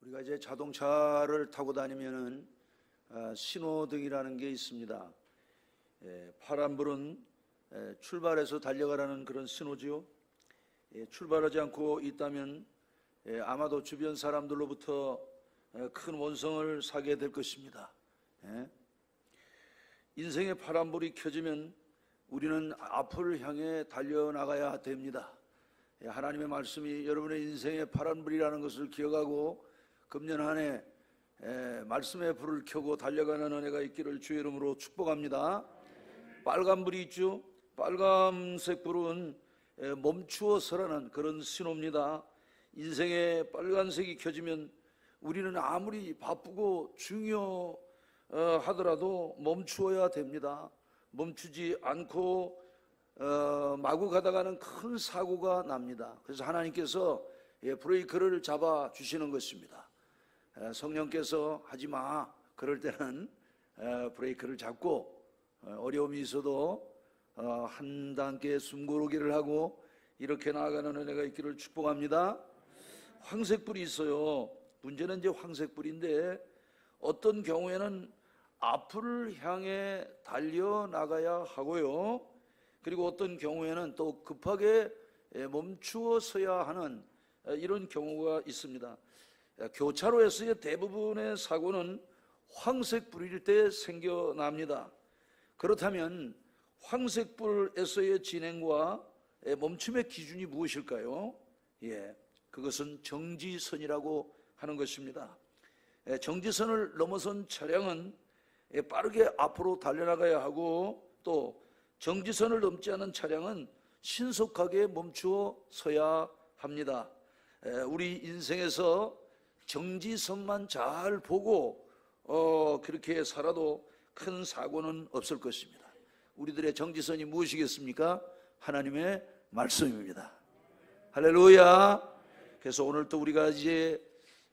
우리가 이제 자동차를 타고 다니면은 신호등이라는 게 있습니다. 파란불은 출발해서 달려가라는 그런 신호지요. 출발하지 않고 있다면 아마도 주변 사람들로부터 큰 원성을 사게 될 것입니다. 인생의 파란불이 켜지면 우리는 앞을 향해 달려나가야 됩니다. 하나님의 말씀이 여러분의 인생의 파란불이라는 것을 기억하고 금년 한 해 말씀의 불을 켜고 달려가는 은혜가 있기를 주의 이름으로 축복합니다. 빨간불이 있죠. 빨간색 불은 멈추어서라는 그런 신호입니다. 인생의 빨간색이 켜지면 우리는 아무리 바쁘고 중요하더라도 멈추어야 됩니다. 멈추지 않고 마구 가다가는 큰 사고가 납니다. 그래서 하나님께서 브레이크를 잡아 주시는 것입니다. 성령께서 하지마, 그럴 때는 브레이크를 잡고 어려움이 있어도 한 단계 숨고르기를 하고 이렇게 나아가는 은혜가 있기를 축복합니다. 황색불이 있어요. 문제는 이제 황색불인데 어떤 경우에는 앞을 향해 달려나가야 하고요, 그리고 어떤 경우에는 또 급하게 멈추어 서야 하는 이런 경우가 있습니다. 교차로에서의 대부분의 사고는 황색불일 때 생겨납니다. 그렇다면 황색불에서의 진행과 멈춤의 기준이 무엇일까요? 그것은 정지선이라고 하는 것입니다. 정지선을 넘어선 차량은 빠르게 앞으로 달려나가야 하고, 또 정지선을 넘지 않은 차량은 신속하게 멈추어 서야 합니다. 우리 인생에서 정지선만 잘 보고 그렇게 살아도 큰 사고는 없을 것입니다. 우리들의 정지선이 무엇이겠습니까? 하나님의 말씀입니다. 할렐루야. 그래서 오늘 또 우리가 이제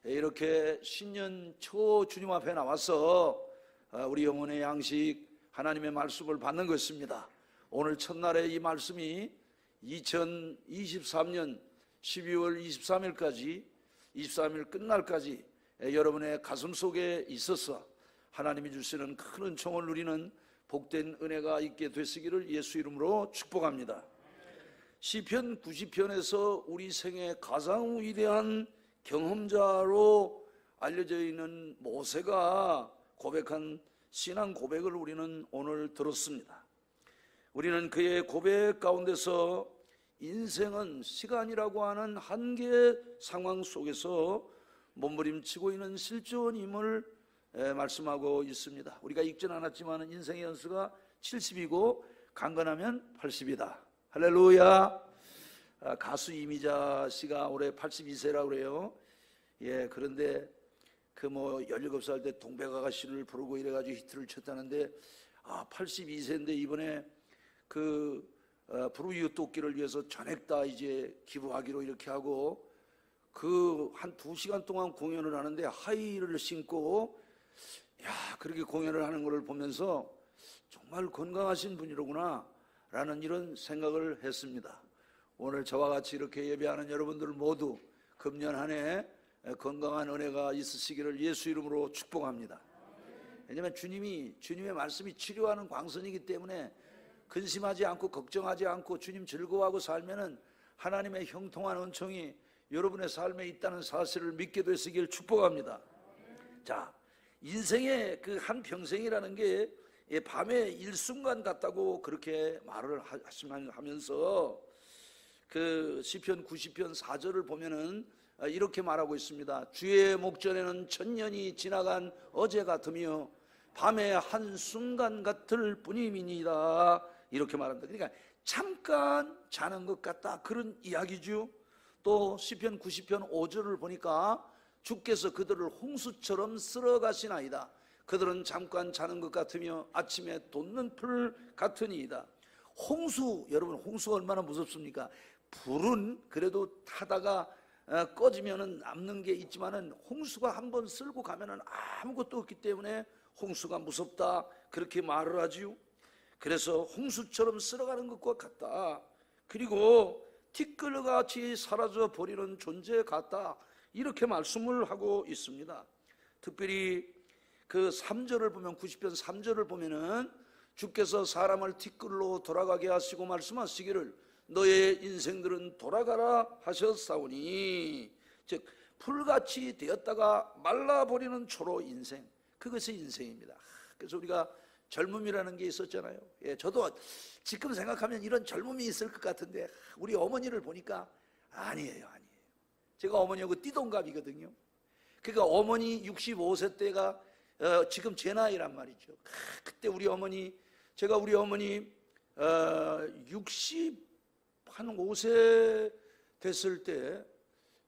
이렇게 신년 초 주님 앞에 나와서 우리 영혼의 양식 하나님의 말씀을 받는 것입니다. 오늘 첫날에 이 말씀이 2023년 12월 23일 끝날까지 여러분의 가슴 속에 있어서 하나님이 주시는 큰 은총을 누리는 복된 은혜가 있게 되시기를 예수 이름으로 축복합니다. 시편 90편에서 우리 생애 가장 위대한 경험자로 알려져 있는 모세가 고백한 신앙 고백을 우리는 오늘 들었습니다. 우리는 그의 고백 가운데서 인생은 시간이라고 하는 한계의 상황 속에서 몸부림치고 있는 실존임을 말씀하고 있습니다. 우리가 읽진 않았지만 인생의 연수가 70이고 강건하면 80이다. 할렐루야. 가수 이미자 씨가 올해 82세라고 그래요. 그런데 17살 때 동백아가씨를 부르고 이래가지고 히트를 쳤다는데 82세인데 이번에 불우이웃돕기를 위해서 전액 다 이제 기부하기로 이렇게 하고 한 2시간 동안 공연을 하는데 하이힐을 신고 그렇게 공연을 하는 것을 보면서 정말 건강하신 분이로구나 라는 이런 생각을 했습니다. 오늘 저와 같이 이렇게 예배하는 여러분들 모두 금년 한 해 건강한 은혜가 있으시기를 예수 이름으로 축복합니다. 왜냐하면 주님의 말씀이 치료하는 광선이기 때문에 근심하지 않고 걱정하지 않고 주님 즐거워하고 살면은 하나님의 형통한 은총이 여러분의 삶에 있다는 사실을 믿게 되시길 축복합니다. 자, 인생의 그 한 평생이라는 게 밤의 일순간 같다고 그렇게 말을 하면서 시편 90편 4절을 보면은 이렇게 말하고 있습니다. 주의 목전에는 천년이 지나간 어제 같으며 밤의 한순간 같을 뿐임이니이다, 이렇게 말합니다. 그러니까 잠깐 자는 것 같다, 그런 이야기죠. 또 시편 90편 5절을 보니까 주께서 그들을 홍수처럼 쓸어가시나이다. 그들은 잠깐 자는 것 같으며 아침에 돋는 풀 같으니이다. 홍수, 여러분 홍수가 얼마나 무섭습니까? 불은 그래도 타다가 꺼지면은 남는 게 있지만은 홍수가 한번 쓸고 가면은 아무것도 없기 때문에 홍수가 무섭다, 그렇게 말을 하지요. 그래서 홍수처럼 쓸어가는 것과 같다. 그리고 티끌같이 사라져 버리는 존재 같다, 이렇게 말씀을 하고 있습니다. 특별히 그 3절을 보면 90편 3절을 보면은 주께서 사람을 티끌로 돌아가게 하시고 말씀하시기를 너의 인생들은 돌아가라 하셨사오니, 즉 풀같이 되었다가 말라버리는 초로 인생, 그것이 인생입니다. 그래서 우리가 젊음이라는 게 있었잖아요. 예, 저도 지금 생각하면 이런 젊음이 있을 것 같은데 우리 어머니를 보니까 아니에요. 제가 어머니하고 띠동갑이거든요. 그러니까 어머니 65세 때가 지금 제 나이란 말이죠. 그때 우리 어머니, 제가 우리 어머니 65세 됐을 때,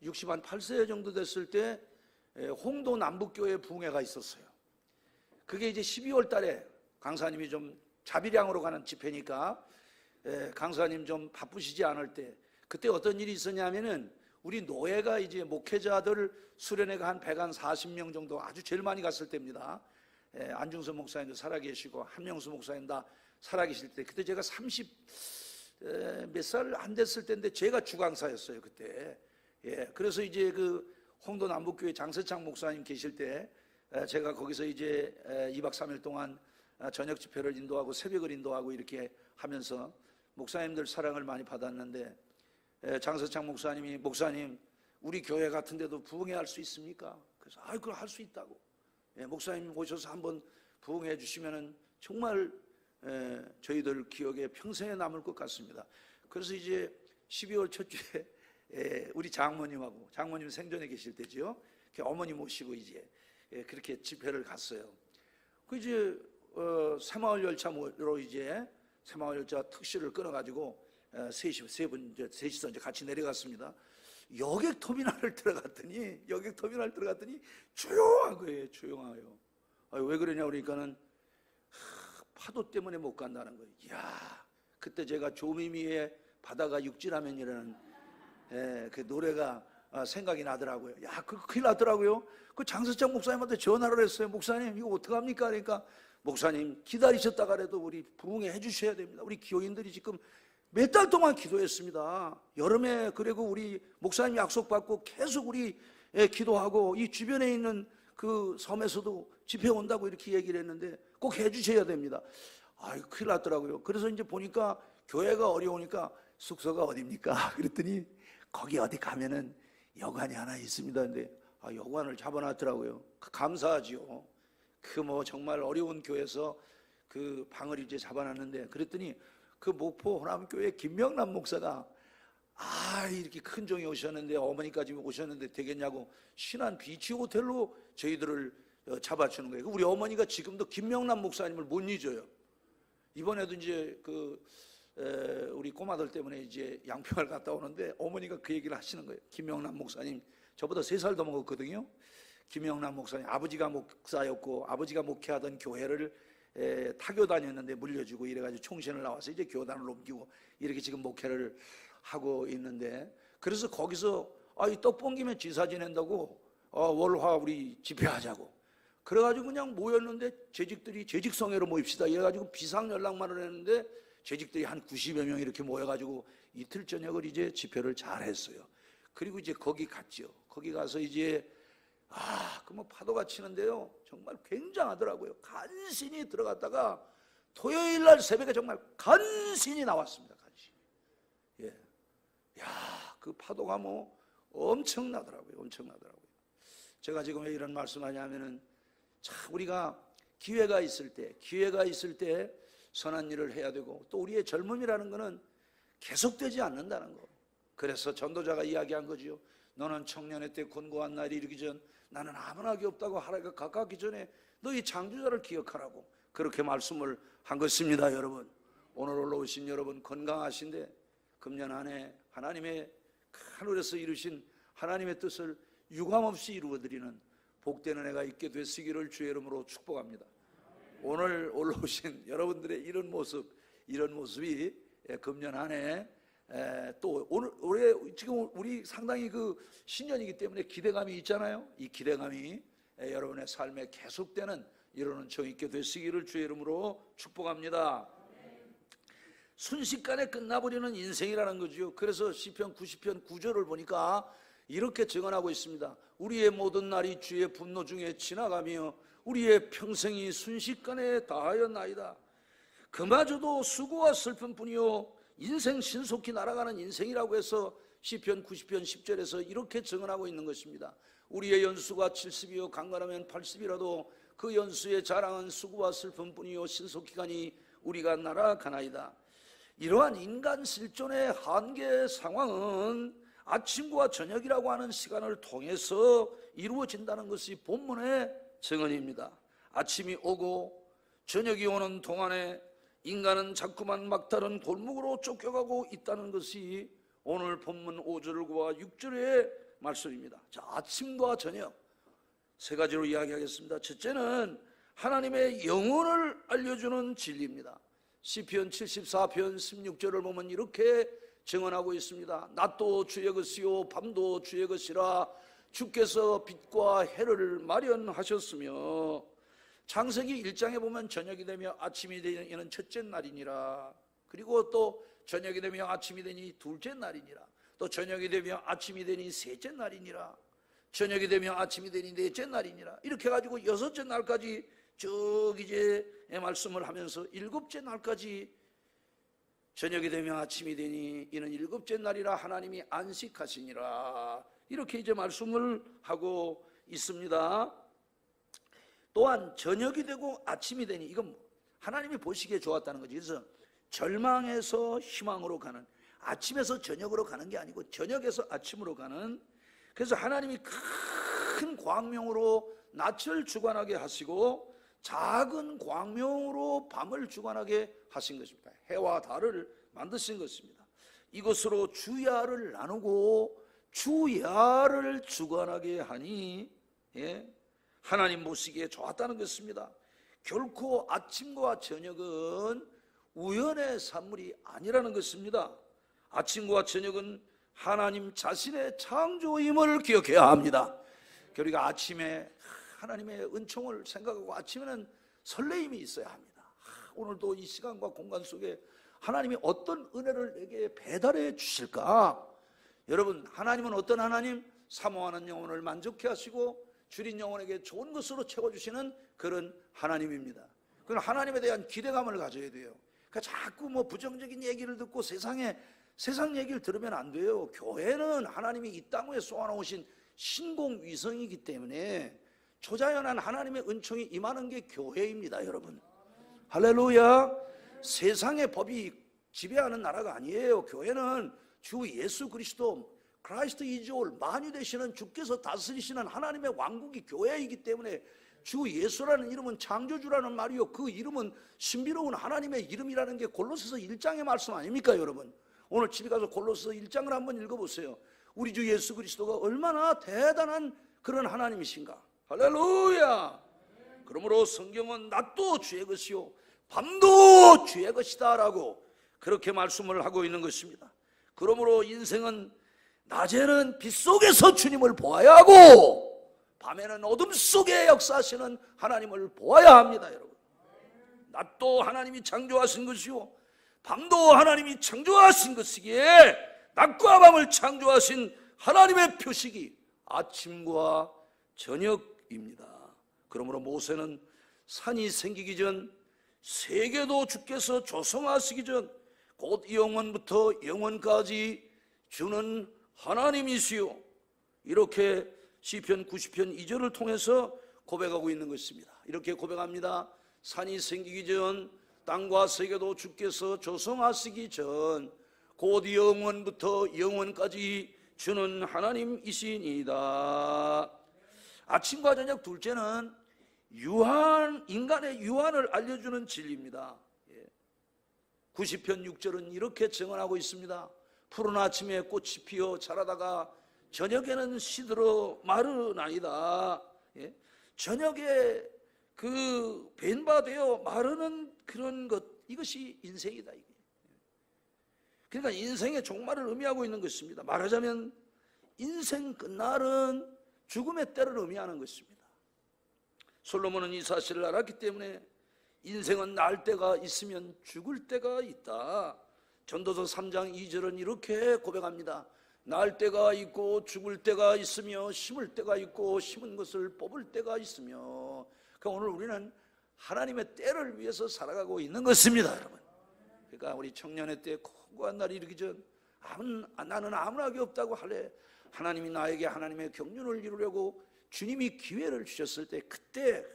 68세 정도 됐을 때 홍도 남북교회 부흥회가 있었어요. 그게 이제 12월 달에 강사님이 좀 자비량으로 가는 집회니까 강사님 좀 바쁘시지 않을 때, 그때 어떤 일이 있었냐면은 우리 노예가 이제 목회자들 수련회가 한 140명 정도, 아주 제일 많이 갔을 때입니다. 안중선 목사님도 살아계시고 한명수 목사님 다 살아계실 때, 그때 제가 30 몇 살 안 됐을 때인데 제가 주강사였어요 그때. 그래서 이제 그 홍도 남북교회 장세창 목사님 계실 때 제가 거기서 이제 2박 3일 동안 저녁 집회를 인도하고 새벽을 인도하고 이렇게 하면서 목사님들 사랑을 많이 받았는데, 장세창 목사님이 목사님 우리 교회 같은 데도 부흥회 할 수 있습니까? 그래서 그걸 할 수 있다고. 목사님 오셔서 한번 부흥해 주시면은 정말 저희들 기억에 평생에 남을 것 같습니다. 그래서 이제 12월 첫 주에 우리 장모님하고, 장모님 생전에 계실 때죠, 어머니 모시고 이제 그렇게 집회를 갔어요. 그 이제 새마을 열차로 이제 새마을 열차 특시를 끊어가지고 셋이서 이제 같이 내려갔습니다. 여객터미널을 들어갔더니 조용한 거예요. 조용해요. 왜 그러냐 그러니까는 파도 때문에 못 간다는 거예요. 이야, 그때 제가 조미미의 바다가 육지라면이라는 그 노래가 생각이 나더라고요. 야, 그거 큰일 났더라고요. 그 장세창 목사님한테 전화를 했어요. 목사님 이거 어떡합니까? 그러니까 목사님 기다리셨다가라도 우리 부흥회 해주셔야 됩니다. 우리 기호인들이 지금 몇 달 동안 기도했습니다. 여름에. 그리고 우리 목사님 약속받고 계속 우리 기도하고 이 주변에 있는 그 섬에서도 집회 온다고 이렇게 얘기를 했는데 꼭 해주셔야 됩니다. 큰일 났더라고요. 그래서 이제 보니까 교회가 어려우니까 숙소가 어딥니까? 그랬더니 거기 어디 가면은 여관이 하나 있습니다. 근데 여관을 잡아놨더라고요. 감사하지요. 그 뭐 정말 어려운 교회에서 그 방을 이제 잡아놨는데, 그랬더니 그 목포 호남교회 김명남 목사가 이렇게 큰 종이 오셨는데, 어머니까지 오셨는데 되겠냐고 신안 비치 호텔로 저희들을 잡아주는 거예요. 우리 어머니가 지금도 김명남 목사님을 못 잊어요. 이번에도 이제 우리 꼬마들 때문에 이제 양평을 갔다 오는데 어머니가 그 얘기를 하시는 거예요. 김명남 목사님, 저보다 3살 더 먹었거든요. 김명남 목사님, 아버지가 목사였고 아버지가 목회하던 교회를 타교 다녔는데 물려주고 이래가지고 총신을 나와서 이제 교단을 옮기고 이렇게 지금 목회를 하고 있는데, 그래서 거기서 이 떡봉김에 지사 지낸다고 월화 우리 집회하자고 그래가지고 그냥 모였는데, 재직성회로 모입시다 이래가지고 비상 연락만을 했는데 재직들이 한 90여 명 이렇게 모여가지고 이틀 저녁을 이제 집회를 잘 했어요. 그리고 이제 거기 갔죠. 거기 가서 이제 그 뭐 파도가 치는데요, 정말 굉장하더라고요. 간신히 들어갔다가 토요일 날 새벽에 정말 간신히 나왔습니다. 간신히. 그 파도가 뭐 엄청나더라고요. 제가 지금 왜 이런 말씀하냐면은, 참 우리가 기회가 있을 때 선한 일을 해야 되고, 또 우리의 젊음이라는 거는 계속되지 않는다는 거. 그래서 전도자가 이야기한 거지요. 너는 청년의 때 곤고한 날이 이르기 전 나는 아무나게 없다고 하라가 가깝기 전에 너희 창조자를 기억하라고 그렇게 말씀을 한 것입니다. 여러분, 오늘 올라오신 여러분 건강하신데 금년 한 해 하나님의 하늘에서 이루신 하나님의 뜻을 유감없이 이루어드리는 복되는 해가 있게 되시기를 주의 이름으로 축복합니다. 오늘 올라오신 여러분들의 이런 모습이 금년 한 해 또 올해 지금 우리 상당히 그 신년이기 때문에 기대감이 있잖아요. 이 기대감이 여러분의 삶에 계속되는 이루는 정 있게 되시기를 주의 이름으로 축복합니다. 순식간에 끝나버리는 인생이라는 거죠. 그래서 시편 90편 9절을 보니까 이렇게 증언하고 있습니다. 우리의 모든 날이 주의 분노 중에 지나가며 우리의 평생이 순식간에 다하였나이다. 그마저도 수고와 슬픔뿐이요 인생 신속히 날아가는 인생이라고 해서 시편 90편 10절에서 이렇게 증언하고 있는 것입니다. 우리의 연수가 70이요 강건하면 80이라도 그 연수의 자랑은 수고와 슬픔뿐이요 신속기간이 우리가 날아가나이다. 이러한 인간 실존의 한계 상황은 아침과 저녁이라고 하는 시간을 통해서 이루어진다는 것이 본문의 증언입니다. 아침이 오고 저녁이 오는 동안에 인간은 자꾸만 막다른 골목으로 쫓겨가고 있다는 것이 오늘 본문 5절과 6절의 말씀입니다. 자, 아침과 저녁 세 가지로 이야기하겠습니다. 첫째는 하나님의 영혼을 알려주는 진리입니다. 시편 74편 16절을 보면 이렇게 증언하고 있습니다. 낮도 주의 것이요 밤도 주의 것이라 주께서 빛과 해를 마련하셨으며, 창세기 1장에 보면 저녁이 되며 아침이 되는 첫째 날이니라, 그리고 또 저녁이 되며 아침이 되니 둘째 날이니라, 또 저녁이 되며 아침이 되니 셋째 날이니라, 저녁이 되며 아침이 되니 넷째 날이니라, 이렇게 해가지고 여섯째 날까지 쭉 이제 말씀을 하면서 일곱째 날까지 저녁이 되며 아침이 되니 이는 일곱째 날이라 하나님이 안식하시니라, 이렇게 이제 말씀을 하고 있습니다. 또한 저녁이 되고 아침이 되니 이건 하나님이 보시기에 좋았다는 거죠. 그래서 절망에서 희망으로 가는, 아침에서 저녁으로 가는 게 아니고 저녁에서 아침으로 가는, 그래서 하나님이 큰 광명으로 낮을 주관하게 하시고 작은 광명으로 밤을 주관하게 하신 것입니다. 해와 달을 만드신 것입니다. 이것으로 주야를 나누고 주야를 주관하게 하니 하나님 보시기에 좋았다는 것입니다. 결코 아침과 저녁은 우연의 산물이 아니라는 것입니다. 아침과 저녁은 하나님 자신의 창조임을 기억해야 합니다. 우리가 아침에 하나님의 은총을 생각하고 아침에는 설레임이 있어야 합니다. 오늘도 이 시간과 공간 속에 하나님이 어떤 은혜를 내게 배달해 주실까? 여러분, 하나님은 어떤 하나님? 사모하는 영혼을 만족해 하시고 줄인 영혼에게 좋은 것으로 채워주시는 그런 하나님입니다. 그럼 하나님에 대한 기대감을 가져야 돼요. 그러니까 자꾸 뭐 부정적인 얘기를 듣고 세상 얘기를 들으면 안 돼요. 교회는 하나님이 이 땅 위에 쏘아놓으신 신공위성이기 때문에 초자연한 하나님의 은총이 임하는 게 교회입니다, 여러분. 할렐루야. 세상의 법이 지배하는 나라가 아니에요. 교회는 주 예수 그리스도, 크라이스트 이즈 올, 만유 되시는 주께서 다스리시는 하나님의 왕국이 교회이기 때문에 주 예수라는 이름은 창조주라는 말이요, 그 이름은 신비로운 하나님의 이름이라는 게 골로새서 1장의 말씀 아닙니까, 여러분? 오늘 집에 가서 골로새서 1장을 한번 읽어보세요. 우리 주 예수 그리스도가 얼마나 대단한 그런 하나님이신가. 할렐루야. 그러므로 성경은 낮도 주의 것이요 밤도 주의 것이다 라고 그렇게 말씀을 하고 있는 것입니다. 그러므로 인생은 낮에는 빛 속에서 주님을 보아야 하고 밤에는 어둠 속에 역사하시는 하나님을 보아야 합니다, 여러분. 낮도 하나님이 창조하신 것이요 밤도 하나님이 창조하신 것이기에 낮과 밤을 창조하신 하나님의 표식이 아침과 저녁입니다. 그러므로 모세는 산이 생기기 전, 세계도 주께서 조성하시기 전 곧 영원부터 영원까지 주는 하나님이시요, 이렇게 시편 90편 2절을 통해서 고백하고 있는 것입니다. 이렇게 고백합니다. 산이 생기기 전, 땅과 세계도 주께서 조성하시기 전 곧 영원부터 영원까지 주는 하나님이시니이다. 아침과 저녁 둘째는 인간의 유한을 알려주는 진리입니다. 90편 6절은 이렇게 증언하고 있습니다. 푸른 아침에 꽃이 피어 자라다가 저녁에는 시들어 마르나이다. 저녁에 그 벤바되어 마르는 그런 것, 이것이 인생이다. 그러니까 인생의 종말을 의미하고 있는 것입니다. 말하자면 인생 끝날은 죽음의 때를 의미하는 것입니다. 솔로몬은 이 사실을 알았기 때문에 인생은 날 때가 있으면 죽을 때가 있다. 전도서 3장 2절은 이렇게 고백합니다. 날 때가 있고 죽을 때가 있으며 심을 때가 있고 심은 것을 뽑을 때가 있으며, 그러니까 오늘 우리는 하나님의 때를 위해서 살아가고 있는 것입니다, 여러분. 그러니까 우리 청년의 때 고고한 날이 이르기 전 나는 아무나게 없다고 할래, 하나님이 나에게 하나님의 경륜을 이루려고 주님이 기회를 주셨을 때, 그때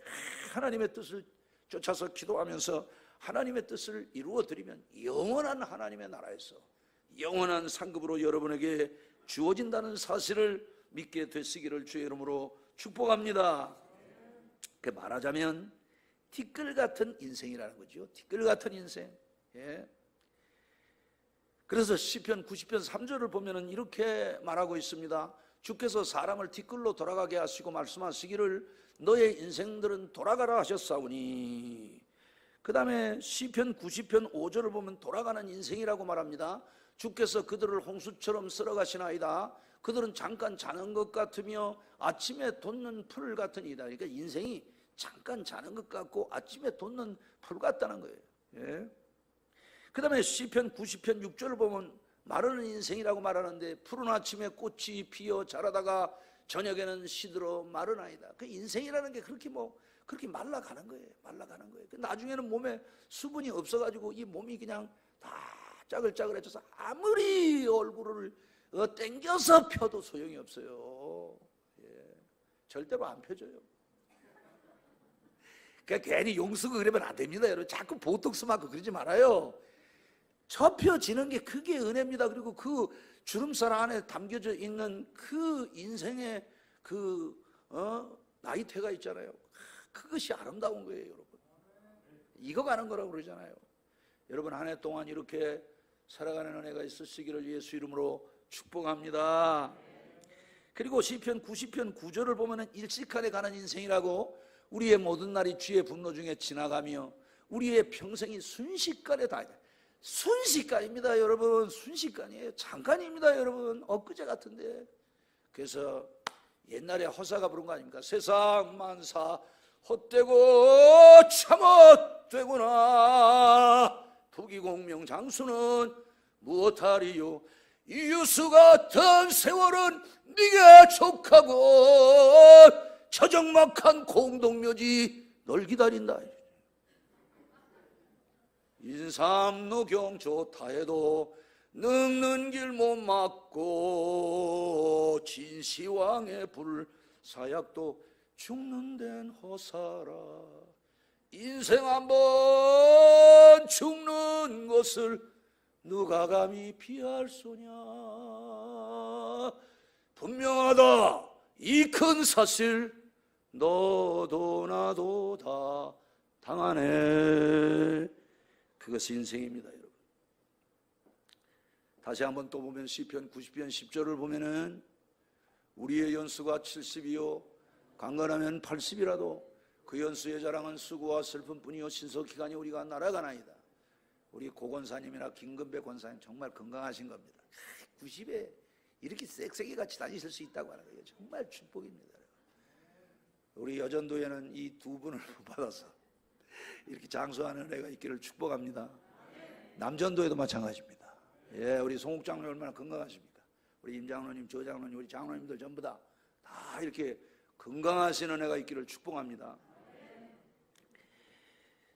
하나님의 뜻을 쫓아서 기도하면서 하나님의 뜻을 이루어드리면 영원한 하나님의 나라에서 영원한 상급으로 여러분에게 주어진다는 사실을 믿게 되시기를 주의 이름으로 축복합니다. 말하자면 티끌 같은 인생이라는 거죠. 티끌 같은 인생. 예. 그래서 시편 90편 3절을 보면은 이렇게 말하고 있습니다. 주께서 사람을 티끌로 돌아가게 하시고 말씀하시기를 너의 인생들은 돌아가라 하셨사오니. 그 다음에 시편 90편 5절을 보면 돌아가는 인생이라고 말합니다. 주께서 그들을 홍수처럼 쓸어가시나이다. 그들은 잠깐 자는 것 같으며 아침에 돋는 풀 같은 이다. 그러니까 인생이 잠깐 자는 것 같고 아침에 돋는 풀 같다는 거예요. 예. 그 다음에 시편 90편 6절을 보면 마르는 인생이라고 말하는데, 푸른 아침에 꽃이 피어 자라다가 저녁에는 시들어 마르나이다. 그 인생이라는 게 그렇게 말라가는 거예요. 말라가는 거예요. 나중에는 몸에 수분이 없어가지고 이 몸이 그냥 다 짜글짜글해져서 아무리 얼굴을 땡겨서 펴도 소용이 없어요. 예. 절대로 안 펴져요. 그러니까 괜히 용쓰고 그러면 안 됩니다, 여러분. 자꾸 보톡스 맞고 그러지 말아요. 접혀지는 게 그게 은혜입니다. 그리고 그 주름살 안에 담겨져 있는 그 인생의 나이테가 있잖아요. 그것이 아름다운 거예요, 여러분. 익어가는 거라고 그러잖아요. 여러분 한 해 동안 이렇게 살아가는 은혜가 있으시기를 예수 이름으로 축복합니다. 그리고 시편 90편 9절을 보면은 일식간에 가는 인생이라고, 우리의 모든 날이 주의 분노 중에 지나가며 우리의 평생이 순식간에 다. 순식간입니다, 여러분. 순식간이에요. 잠깐입니다, 여러분. 엊그제 같은데. 그래서 옛날에 허사가 부른 거 아닙니까? 세상 만사 헛되고 참헛되구나. 부귀공명 장수는 무엇하리요. 이유수 같은 세월은 네게 족하고 처정막한 공동묘지 널 기다린다. 인삼노경 좋다 해도 늙는 길 못 막고 진시황의 불사약도 죽는 데는 허사라. 인생 한번 죽는 것을 누가 감히 피할 소냐. 분명하다 이 큰 사실, 너도 나도 다 당하네. 그것이 인생입니다, 여러분. 다시 한번 또 보면 시편 90편 10절을 보면은 우리의 연수가 70이요 강건하면 80이라도 그 연수의 자랑은 수고와 슬픔뿐이요 신속기간이 우리가 날아가나이다. 우리 고건사님이나 김건배 권사님 정말 건강하신 겁니다. 90에 이렇게 쌕쌕이 같이 다니실 수 있다고 하는 거예요. 정말 축복입니다. 우리 여전도에는 이 두 분을 받아서 이렇게 장수하는 은혜가 있기를 축복합니다. 남전도에도 마찬가지입니다. 예, 우리 송욱 장로님 얼마나 건강하십니까? 우리 임 장로님, 조 장로님, 우리 장로님들 전부 다 이렇게 건강하신 은혜가 있기를 축복합니다.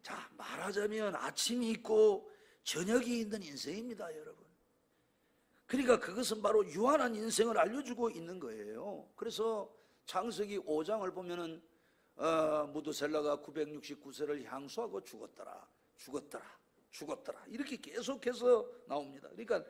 자, 말하자면 아침이 있고 저녁이 있는 인생입니다, 여러분. 그러니까 그것은 바로 유한한 인생을 알려주고 있는 거예요. 그래서 창세기 5장을 보면은 무드셀라가 969세를 향수하고 죽었더라 이렇게 계속해서 나옵니다. 그러니까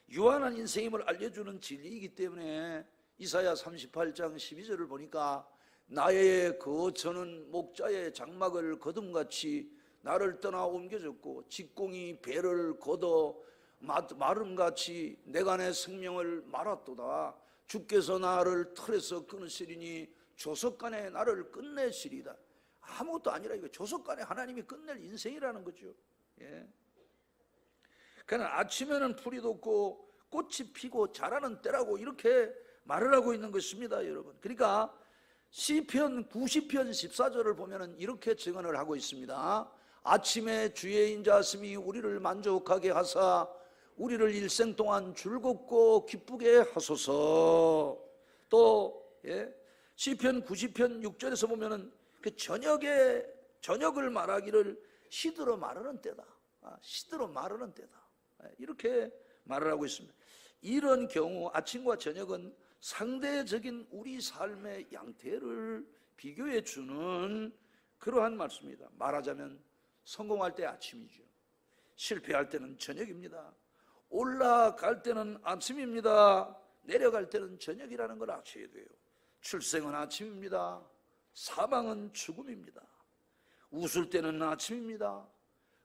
유한한 인생임을 알려주는 진리이기 때문에 이사야 38장 12절을 보니까 나의 거처는 목자의 장막을 거둠같이 나를 떠나 옮겨졌고 직공이 배를 걷어 마름같이 내가 내 생명을 말았도다. 주께서 나를 틀에서 끊으시리니 조석간에 나를 끝내시리다. 아무것도 아니라 이거 조석간에 하나님이 끝낼 인생이라는 거죠. 예. 그러니까 아침에는 풀이 돋고 꽃이 피고 자라는 때라고 이렇게 말을 하고 있는 것입니다, 여러분. 그러니까 시편 90편 14절을 보면은 이렇게 증언을 하고 있습니다. 아침에 주의 인자심이 우리를 만족하게 하사 우리를 일생 동안 즐겁고 기쁘게 하소서. 또 시편 90편 6절에서 보면은 그 저녁을 말하기를 시들어 마르는 때다. 시들어 마르는 때다. 이렇게 말을 하고 있습니다. 이런 경우 아침과 저녁은 상대적인 우리 삶의 양태를 비교해 주는 그러한 말씀입니다. 말하자면 성공할 때 아침이죠. 실패할 때는 저녁입니다. 올라갈 때는 아침입니다. 내려갈 때는 저녁이라는 걸 아셔야 돼요. 출생은 아침입니다. 사망은 죽음입니다. 웃을 때는 아침입니다.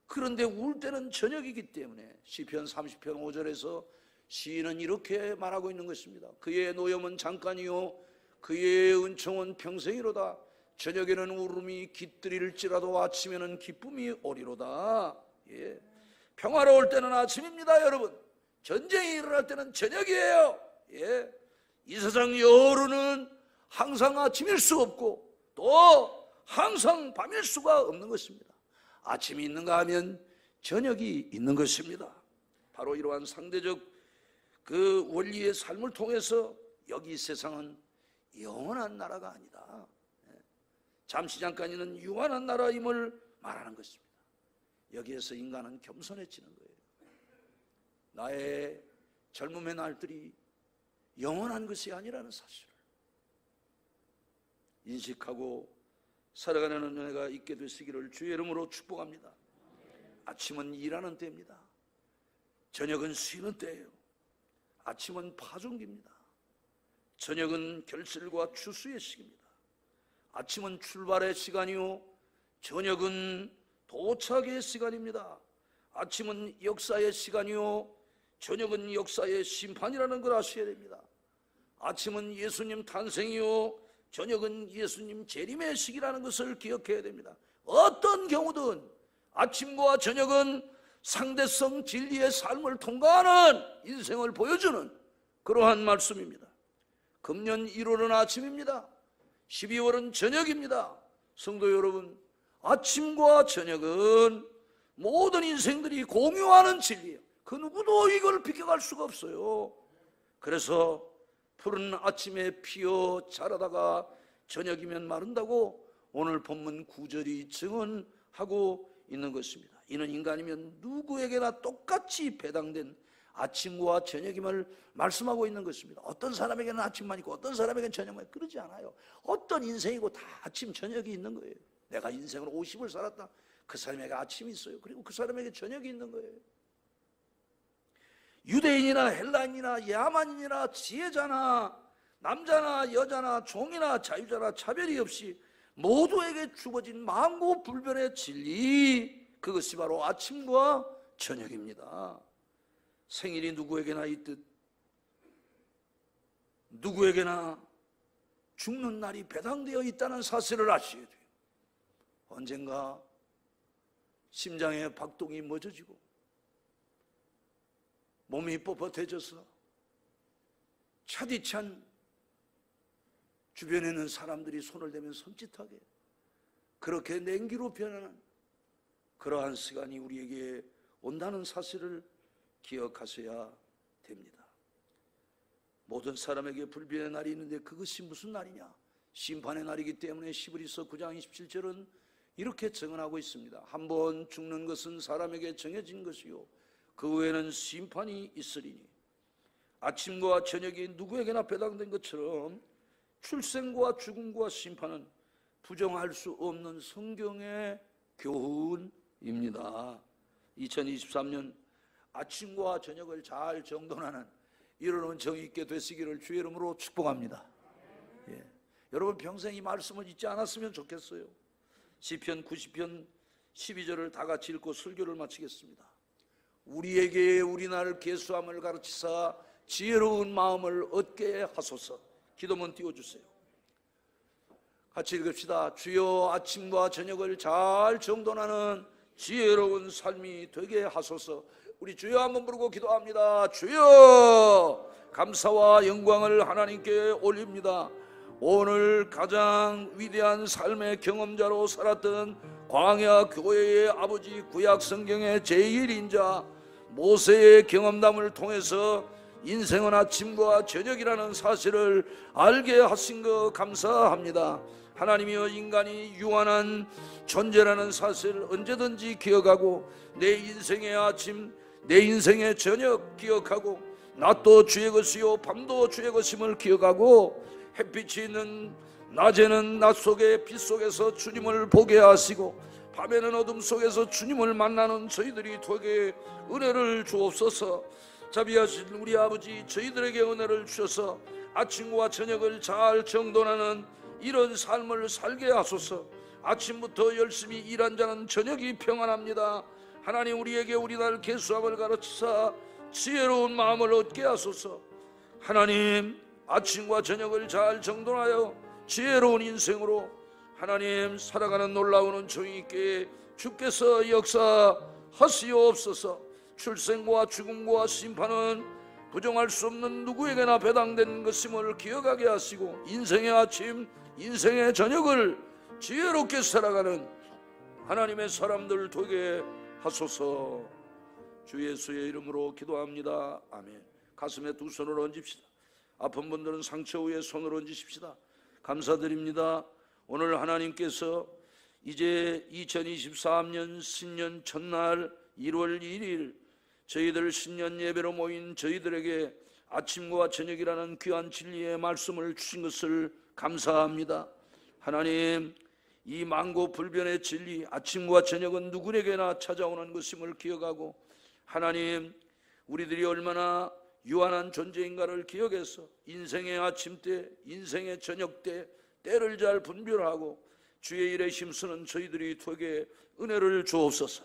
그런데 울 때는 저녁이기 때문에 시편 30편 5절에서 시인은 이렇게 말하고 있는 것입니다. 그의 노염은 잠깐이요 그의 은총은 평생이로다. 저녁에는 울음이 깃들일지라도 아침에는 기쁨이 오리로다. 평화로울 때는 아침입니다. 여러분, 전쟁이 일어날 때는 저녁이에요. 이 세상 여론은 항상 아침일 수 없고 또 항상 밤일 수가 없는 것입니다. 아침이 있는가 하면 저녁이 있는 것입니다. 바로 이러한 상대적 그 원리의 삶을 통해서 여기 세상은 영원한 나라가 아니다, 잠시 잠깐이는 유한한 나라임을 말하는 것입니다. 여기에서 인간은 겸손해지는 거예요. 나의 젊음의 날들이 영원한 것이 아니라는 사실을 인식하고 살아가는 은혜가 있게 되시기를 주의 이름으로 축복합니다. 아침은 일하는 때입니다. 저녁은 쉬는 때예요. 아침은 파종기입니다. 저녁은 결실과 추수의 시기입니다. 아침은 출발의 시간이요 저녁은 도착의 시간입니다. 아침은 역사의 시간이요 저녁은 역사의 심판이라는 걸 아셔야 됩니다. 아침은 예수님 탄생이요 저녁은 예수님 재림의 시기라는 것을 기억해야 됩니다. 어떤 경우든 아침과 저녁은 상대성 진리의 삶을 통과하는 인생을 보여주는 그러한 말씀입니다. 금년 1월은 아침입니다. 12월은 저녁입니다. 성도 여러분, 아침과 저녁은 모든 인생들이 공유하는 진리예요. 그 누구도 이걸 비껴갈 수가 없어요. 그래서 푸른 아침에 피어 자라다가 저녁이면 마른다고 오늘 본문 9절이 증언하고 있는 것입니다. 이는 인간이면 누구에게나 똑같이 배당된 아침과 저녁임을 말씀하고 있는 것입니다. 어떤 사람에게는 아침만 있고 어떤 사람에게는 저녁만 있고 그러지 않아요. 어떤 인생이고 다 아침 저녁이 있는 거예요. 내가 인생을 50을 살았다, 그 사람에게 아침이 있어요. 그리고 그 사람에게 저녁이 있는 거예요. 유대인이나 헬라인이나 야만인이나 지혜자나 남자나 여자나 종이나 자유자나 차별이 없이 모두에게 주어진 만고불변의 진리, 그것이 바로 아침과 저녁입니다. 생일이 누구에게나 있듯 누구에게나 죽는 날이 배당되어 있다는 사실을 아셔야 돼요. 언젠가 심장의 박동이 멎어지고 몸이 뻣뻣해져서 차디찬 주변에 있는 사람들이 손을 대면 섬찟하게 그렇게 냉기로 변하는 그러한 시간이 우리에게 온다는 사실을 기억하셔야 됩니다. 모든 사람에게 불변의 날이 있는데 그것이 무슨 날이냐? 심판의 날이기 때문에 히브리서 9장 27절은 이렇게 증언하고 있습니다. 한 번 죽는 것은 사람에게 정해진 것이요 그 후에는 심판이 있으리니 아침과 저녁이 누구에게나 배당된 것처럼 출생과 죽음과 심판은 부정할 수 없는 성경의 교훈입니다. 2023년 아침과 저녁을 잘 정돈하는 이런 정의 있게 되시기를 주의 이름으로 축복합니다. 여러분 평생 이 말씀을 잊지 않았으면 좋겠어요. 시편 90편 12절을 다 같이 읽고 설교를 마치겠습니다. 우리에게 우리날 계수함을 가르치사 지혜로운 마음을 얻게 하소서. 기도문 띄워주세요. 같이 읽읍시다. 주여 아침과 저녁을 잘 정돈하는 지혜로운 삶이 되게 하소서. 우리 주여 한번 부르고 기도합니다. 주여, 감사와 영광을 하나님께 올립니다. 오늘 가장 위대한 삶의 경험자로 살았던 광야 교회의 아버지, 구약 성경의 제1인자 모세의 경험담을 통해서 인생은 아침과 저녁이라는 사실을 알게 하신 것 감사합니다. 하나님이여, 인간이 유한한 존재라는 사실을 언제든지 기억하고 내 인생의 아침, 내 인생의 저녁 기억하고 낮도 주의 것이요 밤도 주의 것임을 기억하고 햇빛이 있는 낮에는 낮 속에 빛 속에서 주님을 보게 하시고 밤에는 어둠 속에서 주님을 만나는 저희들이 되게 은혜를 주옵소서. 자비하신 우리 아버지, 저희들에게 은혜를 주셔서 아침과 저녁을 잘 정돈하는 이런 삶을 살게 하소서. 아침부터 열심히 일한 자는 저녁이 평안합니다. 하나님, 우리에게 우리날 계수함을 가르치사 지혜로운 마음을 얻게 하소서. 하나님, 아침과 저녁을 잘 정돈하여 지혜로운 인생으로 하나님 살아가는 놀라운 종이 있게 주께서 역사하시옵소서. 출생과 죽음과 심판은 부정할 수 없는 누구에게나 배당된 것임을 기억하게 하시고 인생의 아침, 인생의 저녁을 지혜롭게 살아가는 하나님의 사람들 되게 하소서. 주 예수의 이름으로 기도합니다. 아멘. 가슴에 두 손을 얹읍시다. 아픈 분들은 상처 위에 손을 얹으십시다. 감사드립니다. 오늘 하나님께서 이제 2023년 신년 첫날 1월 1일 저희들 신년 예배로 모인 저희들에게 아침과 저녁이라는 귀한 진리의 말씀을 주신 것을 감사합니다. 하나님, 이 만고불변의 진리, 아침과 저녁은 누구에게나 찾아오는 것임을 기억하고 하나님, 우리들이 얼마나 유한한 존재인가를 기억해서 인생의 아침 때, 인생의 저녁 때 때를 잘 분별하고 주의 일에 힘쓰는 저희들이 되게 은혜를 주옵소서.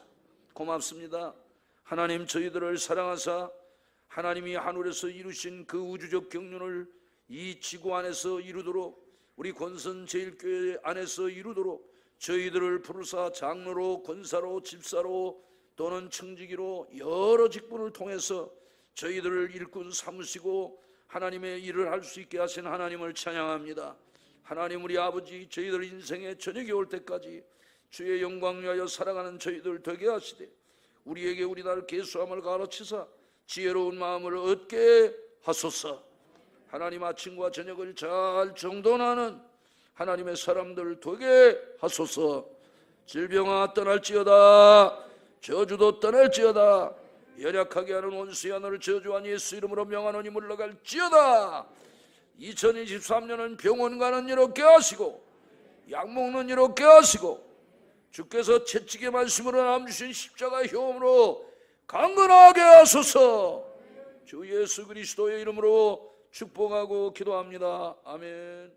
고맙습니다. 하나님, 저희들을 사랑하사 하나님이 하늘에서 이루신 그 우주적 경륜을 이 지구 안에서 이루도록, 우리 권선 제일교회 안에서 이루도록 저희들을 부르사 장로로, 권사로, 집사로 또는 청지기로 여러 직분을 통해서 저희들을 일꾼 삼으시고 하나님의 일을 할 수 있게 하신 하나님을 찬양합니다. 하나님, 우리 아버지, 저희들 인생의 저녁이 올 때까지 주의 영광 위하여 살아가는 저희들 되게 하시되 우리에게 우리날 계수함을 가르치사 지혜로운 마음을 얻게 하소서. 하나님, 아침과 저녁을 잘 정돈하는 하나님의 사람들 되게 하소서. 질병아 떠날지어다, 저주도 떠날지어다, 연약하게 하는 원수야 너를 저주한 예수 이름으로 명하노니 물러갈지어다. 2023년은 병원 가는 일 없게 하시고 약 먹는 일 없게 하시고 주께서 채찍의 말씀으로 남주신 십자가의 효험으로 강건하게 하소서. 주 예수 그리스도의 이름으로 축복하고 기도합니다. 아멘.